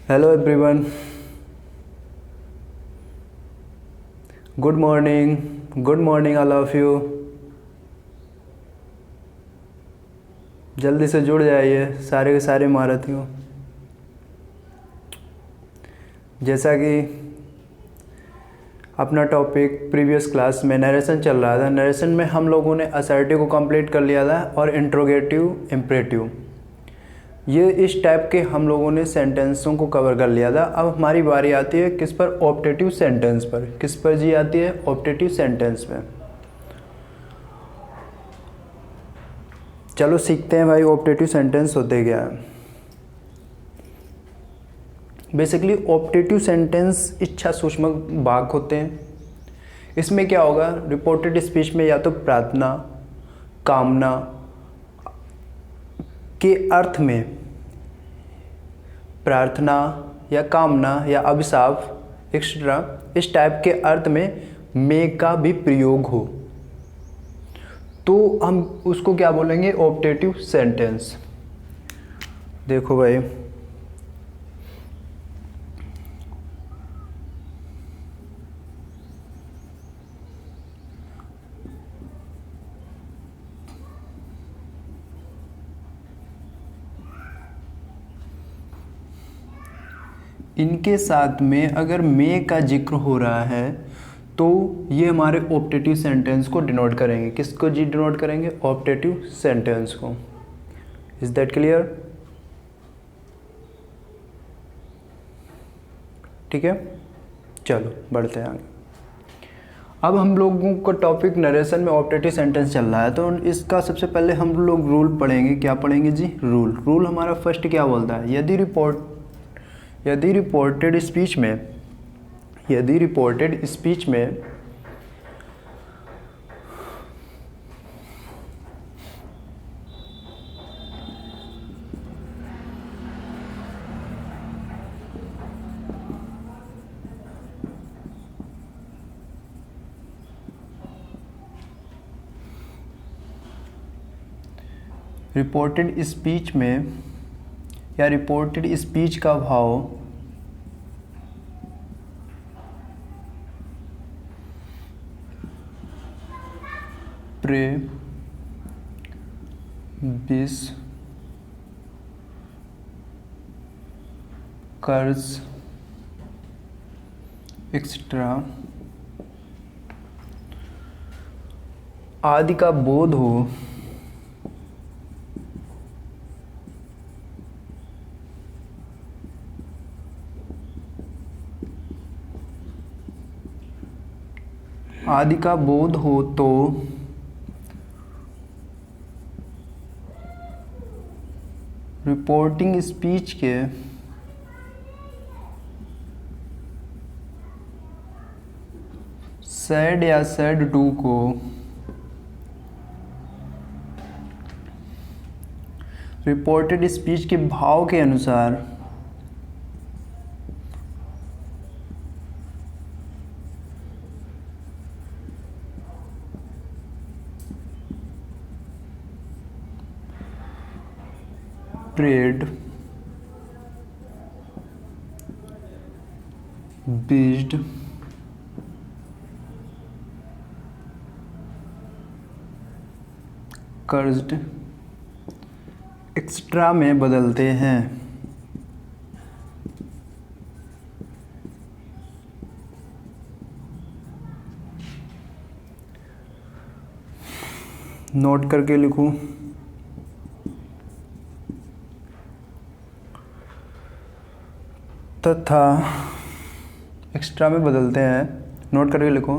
Hello everyone, good morning all of you. जल्दी से जुड़ जाइए सारे के सारे महारथियों। जैसा कि अपना टॉपिक प्रीवियस क्लास में नरेशन चल रहा था, नरेशन में हम लोगों ने असर्टिव को कंप्लीट कर लिया था और इंट्रोगेटिव, इम्परेटिव, ये इस टाइप के हम लोगों ने सेंटेंसों को कवर कर लिया था। अब हमारी बारी आती है किस पर? ऑप्टेटिव सेंटेंस पर। किस पर जी आती है? ऑप्टेटिव सेंटेंस में। चलो सीखते हैं भाई ऑप्टेटिव सेंटेंस होते क्या है। बेसिकली ऑप्टेटिव सेंटेंस इच्छा सूचक वाक्य होते हैं। इसमें क्या होगा? रिपोर्टेड स्पीच में या तो प्रार्थना, कामना के अर्थ में, प्रार्थना या कामना या अभिशाप एक्स्ट्रा, इस टाइप के अर्थ में मे का भी प्रयोग हो तो हम उसको क्या बोलेंगे? Optative sentence. देखो भाई, इनके साथ में अगर मे का जिक्र हो रहा है तो ये हमारे ऑप्टेटिव सेंटेंस को डिनोट करेंगे। किसको जी डिनोट करेंगे? ऑप्टेटिव सेंटेंस को। Is that clear? ठीक है, चलो बढ़ते हैं आगे। अब हम लोगों का टॉपिक नरेशन में ऑप्टेटिव सेंटेंस चल रहा है, तो इसका सबसे पहले हम लोग रूल पढ़ेंगे। क्या पढ़ेंगे जी? रूल हमारा फर्स्ट क्या बोलता है? यदि रिपोर्टेड स्पीच में रिपोर्टेड स्पीच का भाव विश कर्ज एक्स्ट्रा आदि का बोध हो तो रिपोर्टिंग स्पीच के सैड या सैड टू को रिपोर्टेड स्पीच के भाव के अनुसार ट्रेड बेस्ड कर्ज्ड एक्स्ट्रा में बदलते हैं। नोट करके लिखूं। तथा एक्स्ट्रा में बदलते हैं, नोट करके लिखो।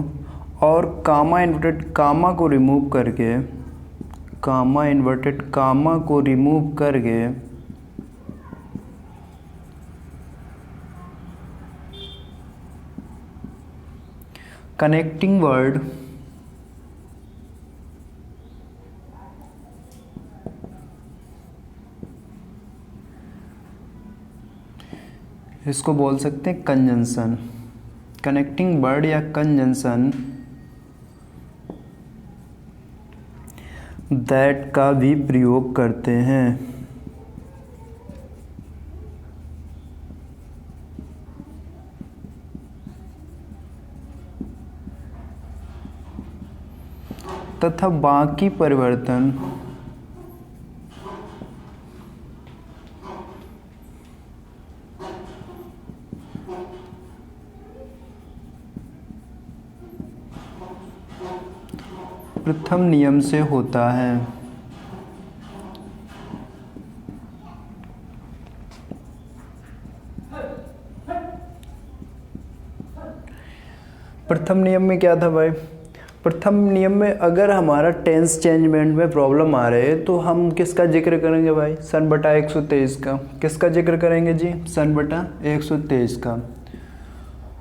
और कामा इन्वर्टेड कामा को रिमूव करके कनेक्टिंग वर्ड इसको बोल सकते हैं कंजंक्शन। कनेक्टिंग वर्ड या कंजंक्शन दैट का भी प्रयोग करते हैं। तथा बाकी परिवर्तन प्रथम नियम से होता है। प्रथम नियम में क्या था भाई? प्रथम नियम में अगर हमारा टेंस चेंजमेंट में प्रॉब्लम आ रहे है तो हम किसका जिक्र करेंगे भाई? सन बटा 123 का। किसका जिक्र करेंगे जी? सन बटा 123 का।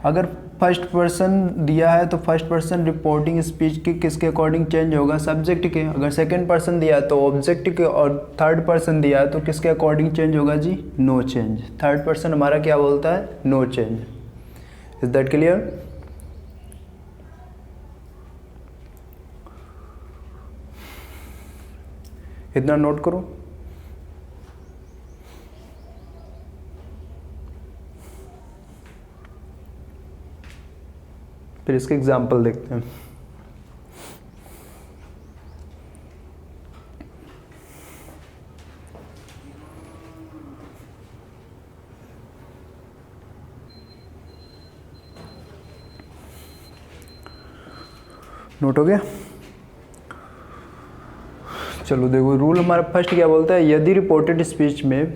अगर फर्स्ट पर्सन दिया है तो फर्स्ट पर्सन रिपोर्टिंग स्पीच की किसके अकॉर्डिंग चेंज होगा? सब्जेक्ट के। अगर सेकंड पर्सन दिया है तो ऑब्जेक्ट के, और थर्ड पर्सन दिया है तो किसके अकॉर्डिंग चेंज होगा जी? No change. थर्ड पर्सन हमारा क्या बोलता है? No change. Is that clear? इतना नोट करो। फिर इसके एग्जाम्पल देखते हैं। नोट हो गया? चलो देखो, रूल हमारा फर्स्ट क्या बोलता है? यदि रिपोर्टेड स्पीच में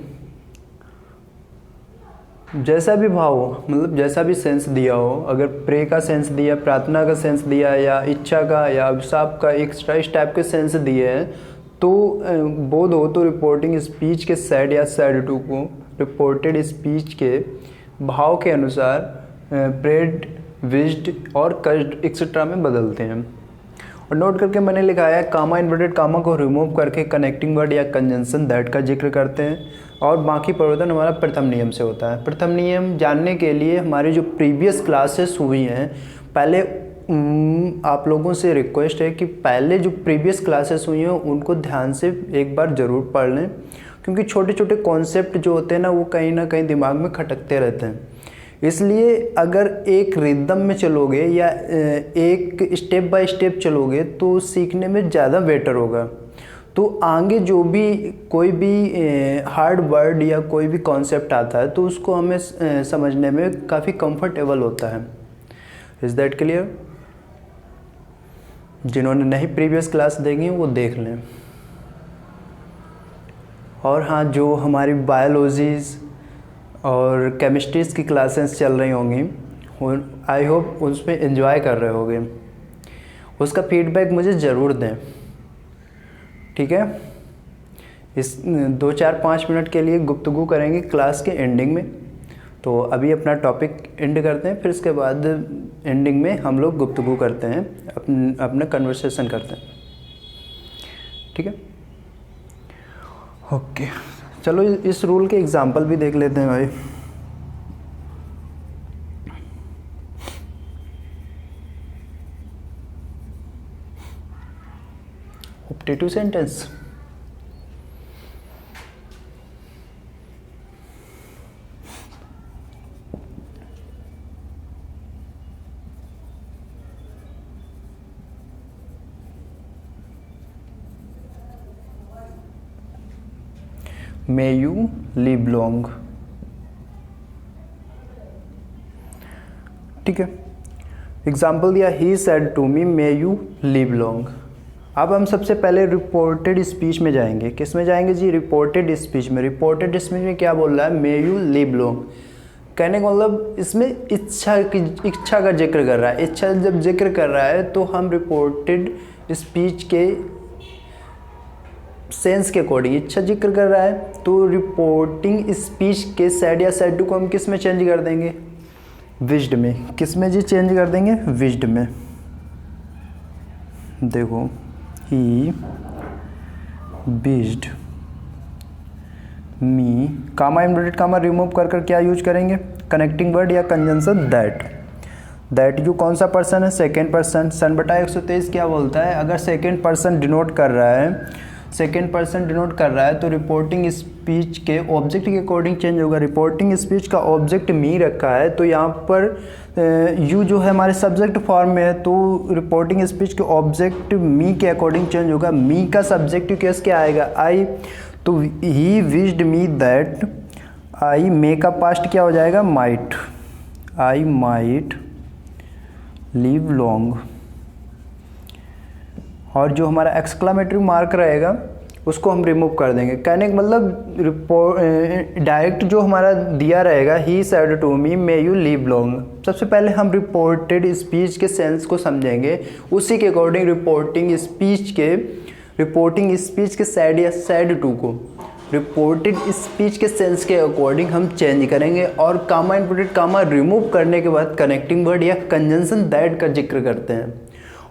जैसा भी भाव हो, मतलब जैसा भी सेंस दिया हो, अगर प्रे का सेंस दिया, प्रार्थना का सेंस दिया, या इच्छा का या अभिशाप का, एक्स्ट्रा इस टाइप के सेंस दिए हैं, तो बोध हो तो रिपोर्टिंग स्पीच के सेड या सेड टू को रिपोर्टेड स्पीच के भाव के अनुसार प्रेड, विज्ड और कस्ड एक्सेट्रा में बदलते हैं। और नोट करके मैंने लिखा है, कामा इन्वर्टेड कामा को रिमूव करके कनेक्टिंग वर्ड या कंजंक्शन दैट का जिक्र करते हैं, और बाकी परिवर्तन हमारा प्रथम नियम से होता है। प्रथम नियम जानने के लिए हमारी जो प्रीवियस क्लासेस हुई हैं, पहले आप लोगों से रिक्वेस्ट है कि पहले जो प्रीवियस क्लासेस हुई हैं उनको ध्यान से एक बार ज़रूर पढ़ लें, क्योंकि छोटे छोटे कॉन्सेप्ट जो होते हैं ना कहीं दिमाग में खटकते रहते हैं। इसलिए अगर एक रिदम में चलोगे या एक स्टेप बाय स्टेप चलोगे तो सीखने में ज़्यादा बेटर होगा। तो आगे जो भी कोई भी हार्ड वर्ड या कोई भी कॉन्सेप्ट आता है तो उसको हमें समझने में काफ़ी कंफर्टेबल होता है। Is that clear? जिन्होंने नहीं प्रीवियस क्लास देखी वो देख लें। और हाँ, जो हमारी बायोलॉजीज़ और केमिस्ट्रीज़ की क्लासेस चल रही होंगी, आई होप उसमें एंजॉय कर रहे होंगे। उसका फीडबैक मुझे ज़रूर दें, ठीक है? इस 2-4-5 मिनट के लिए गुफ्तगू करेंगे क्लास के एंडिंग में। तो अभी अपना टॉपिक एंड करते हैं, फिर इसके बाद एंडिंग में हम लोग गुफ्तगू करते हैं, अपना कन्वर्सेशन करते हैं, ठीक है? ओके, चलो इस रूल के एग्जांपल भी देख लेते हैं भाई। Optative sentence. May you live long। ठीक है, एग्जाम्पल दिया, he said to me may you live long. अब हम सबसे पहले रिपोर्टेड स्पीच में जाएंगे। किस में जाएंगे जी? रिपोर्टेड स्पीच में। रिपोर्टेड स्पीच में क्या बोल रहा है? मे यू लिव लॉन्ग। कहने का मतलब इसमें इच्छा का जिक्र कर रहा है। इच्छा जब जिक्र कर रहा है तो हम रिपोर्टेड स्पीच के सेंस के अकॉर्डिंग इच्छा जिक्र कर रहा है, तो रिपोर्टिंग स्पीच के सेड या सेड टू को हम किस में चेंज कर देंगे? विज्ड में। किस में जी चेंज कर देंगे? विज्ड में। देखो, ही विज्ड मी, कामा इन्वर्टेड कामा रिमूव कर क्या यूज करेंगे? कनेक्टिंग वर्ड या कंजंक्शन दैट। दैट जो कौन सा पर्सन है? Second person. सन बटा 123 क्या बोलता है? अगर सेकेंड पर्सन डिनोट कर रहा है तो रिपोर्टिंग स्पीच के ऑब्जेक्ट के अकॉर्डिंग चेंज होगा। रिपोर्टिंग स्पीच का ऑब्जेक्ट मी रखा है तो यहाँ पर यू जो है हमारे सब्जेक्ट फॉर्म में है, तो रिपोर्टिंग स्पीच के ऑब्जेक्ट मी के अकॉर्डिंग चेंज होगा। मी का सब्जेक्टिव केस क्या आएगा? आई। तो he wished me that I, मे का पास्ट क्या हो जाएगा? Might. I might live long. और जो हमारा एक्सक्लामेटरी मार्क रहेगा उसको हम रिमूव कर देंगे। कहने का मतलब डायरेक्ट जो हमारा दिया रहेगा he said to me may you live long. सबसे पहले हम रिपोर्टेड स्पीच के सेंस को समझेंगे, उसी के अकॉर्डिंग रिपोर्टिंग स्पीच के सैड या सैड टू को रिपोर्टेड स्पीच के सेंस के अकॉर्डिंग हम चेंज करेंगे। और कामा इनवर्टेड कामा रिमूव करने के बाद कनेक्टिंग वर्ड या कंजंक्शन दैट का जिक्र करते हैं।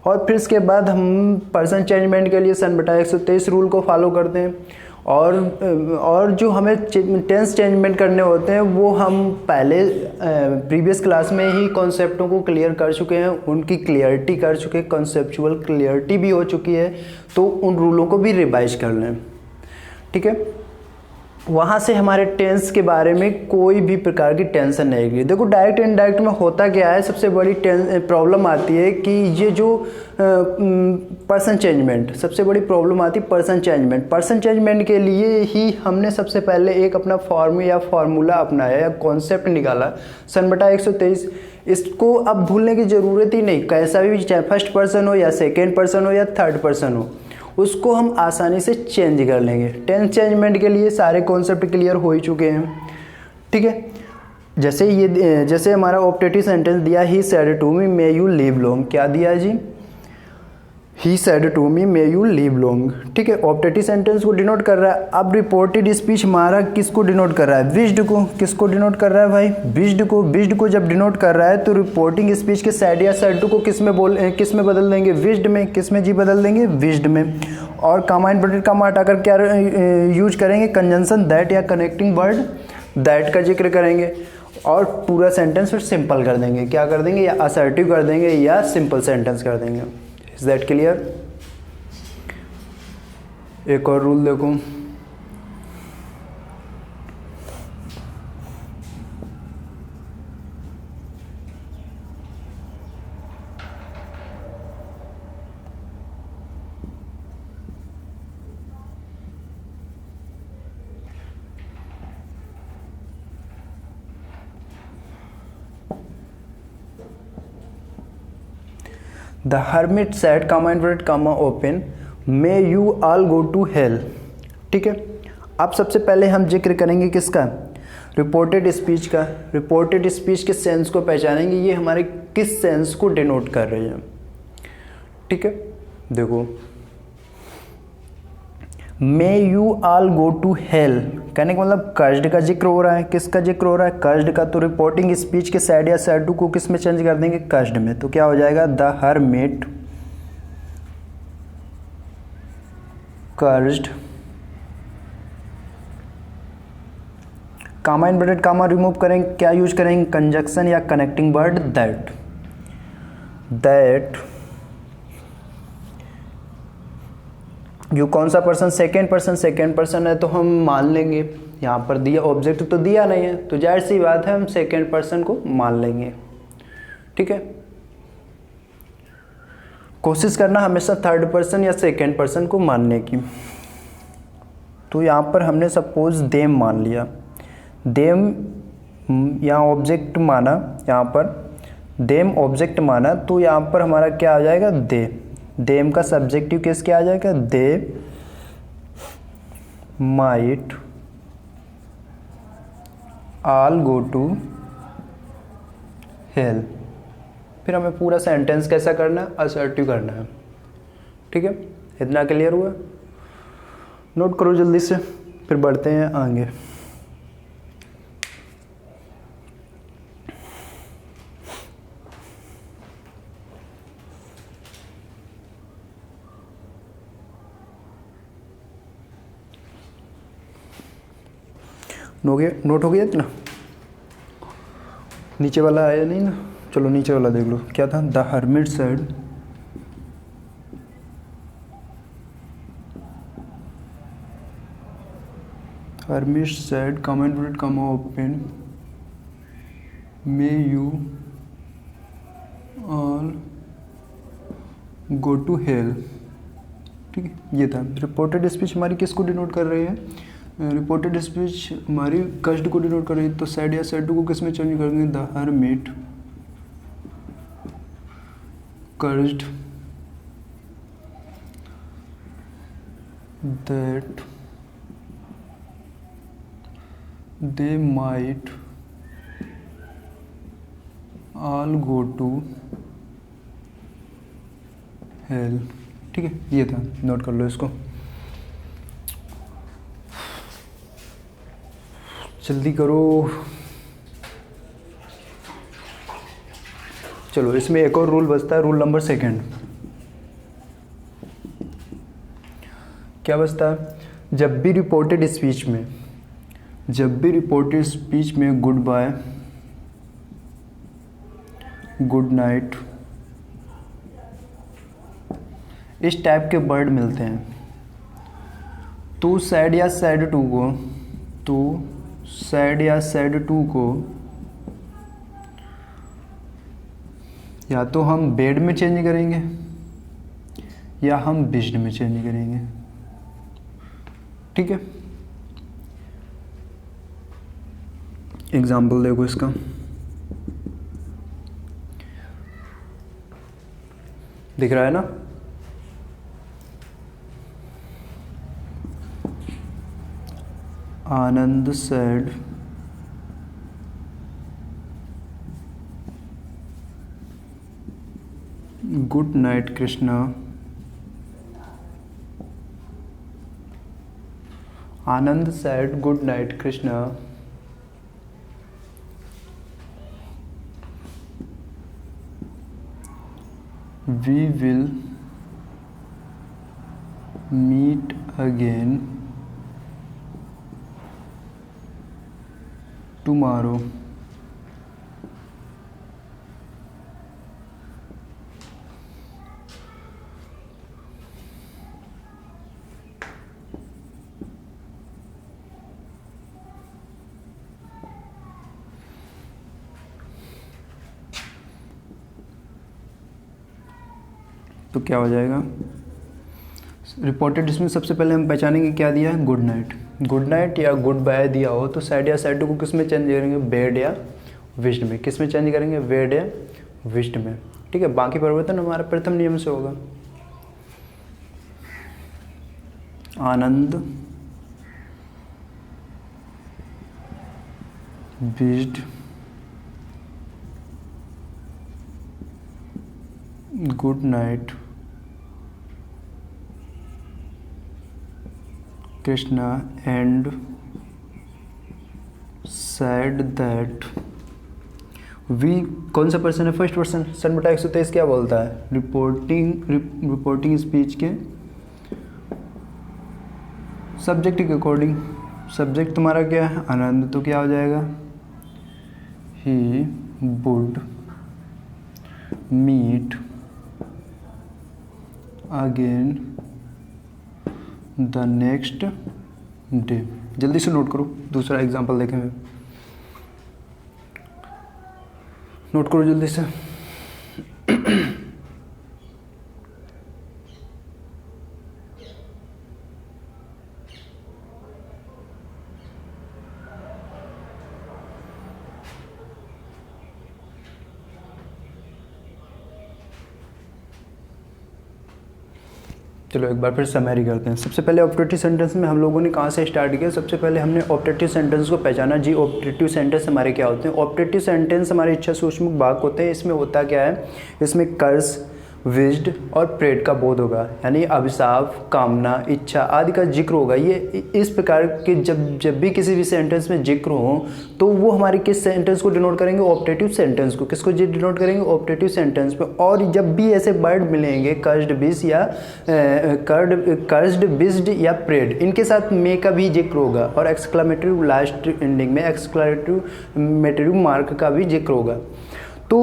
और फिर इसके बाद हम पर्सन चेंजमेंट के लिए सन/123 रूल को फॉलो करते हैं। और जो हमें टेंस चेंजमेंट करने होते हैं वो हम पहले प्रीवियस क्लास में ही कॉन्सेप्टों को क्लियर कर चुके हैं, उनकी क्लियरिटी कर चुके हैं, कॉन्सेप्चुअल क्लियरिटी भी हो चुकी है, तो उन रूलों को भी रिवाइज कर लें। ठीक है, वहाँ से हमारे टेंस के बारे में कोई भी प्रकार की टेंशन नहीं है। देखो डायरेक्ट इनडायरेक्ट में होता क्या है, सबसे बड़ी प्रॉब्लम आती है कि ये जो पर्सन चेंजमेंट, सबसे बड़ी प्रॉब्लम आती है पर्सन चेंजमेंट। पर्सन चेंजमेंट के लिए ही हमने सबसे पहले एक अपना फॉर्म या फार्मूला अपनाया या कॉन्सेप्ट निकाला सन/123। इसको अब भूलने की ज़रूरत ही नहीं, कैसा भी चाहे फर्स्ट पर्सन हो या सेकेंड पर्सन हो या थर्ड पर्सन हो, उसको हम आसानी से चेंज कर लेंगे। टेंस चेंजमेंट के लिए सारे कॉन्सेप्ट क्लियर हो ही चुके हैं। ठीक है, जैसे हमारा ऑप्टेटिव सेंटेंस दिया he said to me may you live long. क्या दिया जी? He said to me may you live long. ठीक है, ऑप्टेटिव सेंटेंस को डिनोट कर रहा है। अब रिपोर्टेड स्पीच हमारा किसको डिनोट कर रहा है? विश्ड को। किसको डिनोट कर रहा है भाई? विश्ड को। विश्ड को जब डिनोट कर रहा है तो रिपोर्टिंग स्पीच के सैड या सैड टू को किस में बदल देंगे? विश्ड में। किस में जी बदल देंगे? विश्ड में। और कामा इनवर्टेड कामा हटाकर क्या यूज करेंगे? कंजंक्शन दैट या कनेक्टिंग वर्ड दैट का जिक्र करेंगे और पूरा सेंटेंस फिर सिंपल कर देंगे। क्या कर देंगे? या असर्टिव कर देंगे या सिंपल सेंटेंस कर देंगे। Is that clear? एक और रूल देखो, the hermit said comma inverted comma open may you all go to hell. ठीक है, अब सबसे पहले हम जिक्र करेंगे किसका? रिपोर्टेड स्पीच का। रिपोर्टेड स्पीच के सेंस को पहचानेंगे, ये हमारे किस सेंस को डिनोट कर रही है। ठीक है, देखो may you all go to hell कहने का मतलब कर्ज्ड का जिक्र हो रहा है। किसका जिक्र हो रहा है? कर्ज्ड का। तो रिपोर्टिंग स्पीच के सैड या सैड टू को किस में चेंज कर देंगे? कर्ज्ड में। तो क्या हो जाएगा? The hermit cursed. Comma inverted comma remove करेंगे, क्या यूज करेंगे? कंजक्शन या कनेक्टिंग वर्ड दैट। ये कौन सा person? Second person. Second person है तो हम मान लेंगे, यहाँ पर दिया ऑब्जेक्ट तो दिया नहीं है तो जाहिर सी बात है हम सेकेंड पर्सन को मान लेंगे। ठीक है, कोशिश करना हमेशा थर्ड पर्सन या सेकेंड पर्सन को मानने की। तो यहाँ पर हमने सपोज देम मान लिया, देम यहाँ ऑब्जेक्ट माना, यहाँ पर देम ऑब्जेक्ट माना, तो यहाँ पर हमारा क्या आ जाएगा? दे। देम का सब्जेक्टिव केस क्या आ जाएगा? They might all go to hell. फिर हमें पूरा सेंटेंस कैसा करना है? असर्टिव करना है। ठीक है, इतना क्लियर हुआ? नोट करो जल्दी से, फिर बढ़ते हैं आगे। नोट हो गया इतना? नीचे वाला आया नहीं ना? चलो नीचे वाला देख लो, क्या था? The hermit said comma inverted comma open may you go to hell. ठीक है, ये था। रिपोर्टेड स्पीच हमारी किसको डिनोट कर रही है? रिपोर्टेड स्पीच हमारी कस्ड को डिनोट कर रही है, तो सैड या सैड को किस में चेंज करेंगे? The hermit cursed that they might all go to hell। ठीक है, ये था, नोट कर लो इसको। जल्दी करो। चलो, इसमें एक और रूल बचता है, रूल नंबर 2। क्या बचता है? जब भी रिपोर्टेड स्पीच में गुड बाय, गुड नाइट इस टाइप के वर्ड मिलते हैं, तो सैड या सैड टू को या तो हम बेड में चेंज करेंगे या हम बिस्ड में चेंज करेंगे। ठीक है, एग्जाम्पल देखो इसका। दिख रहा है ना? Anand said good night Krishna. Anand said good night Krishna. We will meet again tomorrow। तो क्या हो जाएगा? रिपोर्टेड इसमें सबसे पहले हम पहचानेंगे क्या दिया है? गुड नाइट या गुड बाय दिया हो तो सैड या सैड को किस में चेंज करेंगे? बेड या विश्ड में। किस में चेंज करेंगे? बेड या विश्ड में। ठीक है, बाकी परिवर्तन हमारा प्रथम नियम से होगा। Anand wished good night Krishna and said that we. कौन सा पर्सन है? First person. सन बटा 123 क्या बोलता है? रिपोर्टिंग स्पीच के सब्जेक्ट के अकॉर्डिंग। सब्जेक्ट तुम्हारा क्या है? आनंद। तो क्या हो जाएगा? He would meet again the next day. जल्दी से नोट करो, दूसरा एग्जांपल देखेंगे। नोट करो जल्दी से। चलो एक बार फिर समरी करते हैं। सबसे पहले ऑप्टेटिव सेंटेंस में हम लोगों ने कहाँ से स्टार्ट किया? सबसे पहले हमने ऑप्टेटिव सेंटेंस को पहचाना। जी, ऑप्टेटिव सेंटेंस हमारे क्या होते हैं? ऑप्टेटिव सेंटेंस हमारे इच्छा सूक्ष्म वाक्य होते हैं। इसमें होता क्या है? इसमें कर्स, विज्ड और प्रेड का बोध होगा, यानी अभिशाप, कामना, इच्छा आदि का जिक्र होगा। ये इस प्रकार के जब भी किसी भी सेंटेंस में जिक्र हो तो वो हमारे किस सेंटेंस को डिनोट करेंगे? ऑप्टेटिव सेंटेंस को। किसको डिनोट करेंगे? ऑप्टेटिव सेंटेंस पे। और जब भी ऐसे वर्ड मिलेंगे कर्स्ड, बिस या कर्स्ड, बिस्ड या प्रेड, इनके साथ मे का भी जिक्र होगा और एक्सक्लेमेटरी लास्ट एंडिंग में एक्सक्लेमेटरी मार्क का भी जिक्र होगा। तो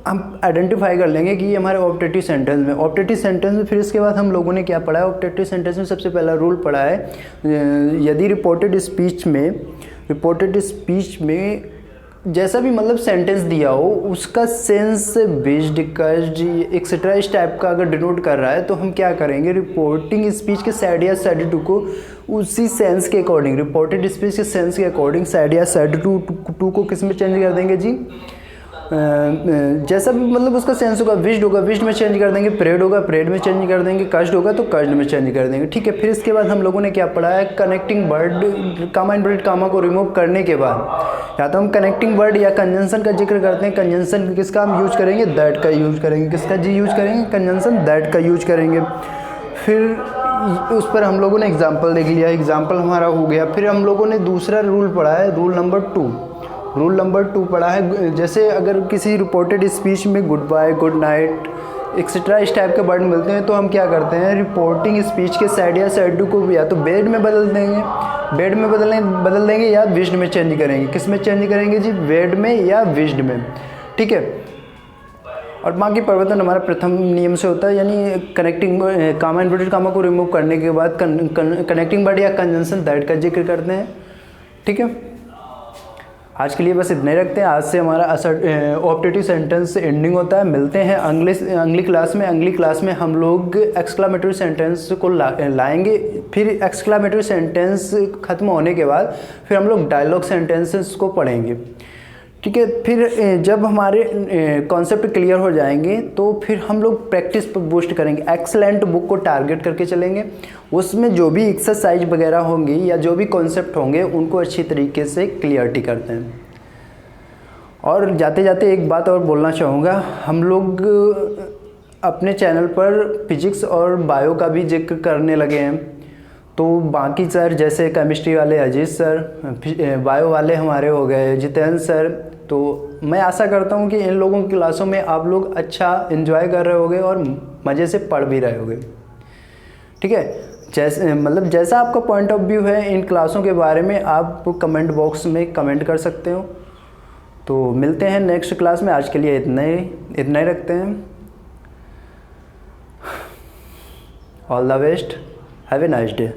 हम आइडेंटिफाई कर लेंगे कि ये हमारे ऑप्टेटिव सेंटेंस में। ऑप्टेटिव सेंटेंस में फिर इसके बाद हम लोगों ने क्या पढ़ा है? ऑप्टेटिव सेंटेंस में सबसे पहला रूल पढ़ा है, यदि रिपोर्टेड स्पीच में जैसा भी मतलब सेंटेंस दिया हो उसका सेंस, बेस्ड, कस्ड, एक्सेट्रा इस टाइप का अगर डिनोट कर रहा है तो हम क्या करेंगे, रिपोर्टिंग स्पीच के साइड या साइड टू को उसी सेंस के अकॉर्डिंग, रिपोर्टेड स्पीच के सेंस के अकॉर्डिंग साइड या साइड टू को किस में चेंज कर देंगे जी, जैसा भी मतलब उसका सेंस होगा, विश्ड होगा विश्ड में चेंज कर देंगे, प्रेड होगा प्रेड में चेंज कर देंगे, कस्ड होगा तो कस्ड में चेंज कर देंगे। ठीक है, फिर इसके बाद हम लोगों ने क्या पढ़ा है, connecting word, comma inverted comma को रिमूव करने के बाद या तो हम कनेक्टिंग वर्ड या कंजंक्शन का जिक्र करते हैं। कंजंक्शन किसका हम यूज करेंगे, दैट का यूज करेंगे। किसका जी यूज करेंगे, कंजंक्शन दैट का यूज करेंगे। फिर उस पर हम लोगों ने एग्जाम्पल देख लिया, एग्जाम्पल हमारा हो गया। फिर हम लोगों ने दूसरा रूल पढ़ा है, रूल नंबर 2 पढ़ा है। जैसे अगर किसी रिपोर्टेड स्पीच में good bye, good night etcetera इस टाइप के वर्ड मिलते हैं तो हम क्या करते हैं, रिपोर्टिंग स्पीच के साइड या साइड टू को या तो बेड में बदल देंगे, बेड में बदल देंगे या विश्ड में चेंज करेंगे। किस में चेंज करेंगे जी, बेड में या विश्ड में। ठीक है, और बाकी परिवर्तन हमारा प्रथम नियम से होता है, यानी कनेक्टिंग कामा इनवर्टेड कामा को रिमूव करने के बाद कनेक्टिंग वर्ड या कंजंक्शन दैट का जिक्र करते हैं। ठीक है, आज के लिए बस इतना ही रखते हैं। आज से हमारा ऑप्टेटिव सेंटेंस एंडिंग होता है। मिलते हैं अगली क्लास में। अगली क्लास में हम लोग एक्सक्लामेटरी सेंटेंस को लाएंगे। फिर एक्सक्लामेटरी सेंटेंस खत्म होने के बाद फिर हम लोग डायलॉग सेंटेंसेस को पढ़ेंगे। ठीक है, फिर जब हमारे कॉन्सेप्ट क्लियर हो जाएंगे तो फिर हम लोग प्रैक्टिस पर बूस्ट करेंगे। एक्सलेंट बुक को टारगेट करके चलेंगे, उसमें जो भी एक्सरसाइज वगैरह होंगी या जो भी कॉन्सेप्ट होंगे उनको अच्छी तरीके से क्लियरिटी करते हैं। और जाते जाते एक बात और बोलना चाहूँगा, हम लोग अपने चैनल पर फिजिक्स और बायो का भी जिक्र करने लगे हैं। तो बाकी सर जैसे केमिस्ट्री वाले अजीत सर, बायो वाले हमारे हो गए जितेंद्र सर, तो मैं आशा करता हूँ कि इन लोगों की क्लासों में आप लोग अच्छा एंजॉय कर रहे होगे और मज़े से पढ़ भी रहे होगे। ठीक है, जैसा आपका पॉइंट ऑफ व्यू है इन क्लासों के बारे में आप कमेंट बॉक्स में कमेंट कर सकते हो। तो मिलते हैं नेक्स्ट क्लास में। आज के लिए इतना ही रखते हैं। All the best, have a nice day.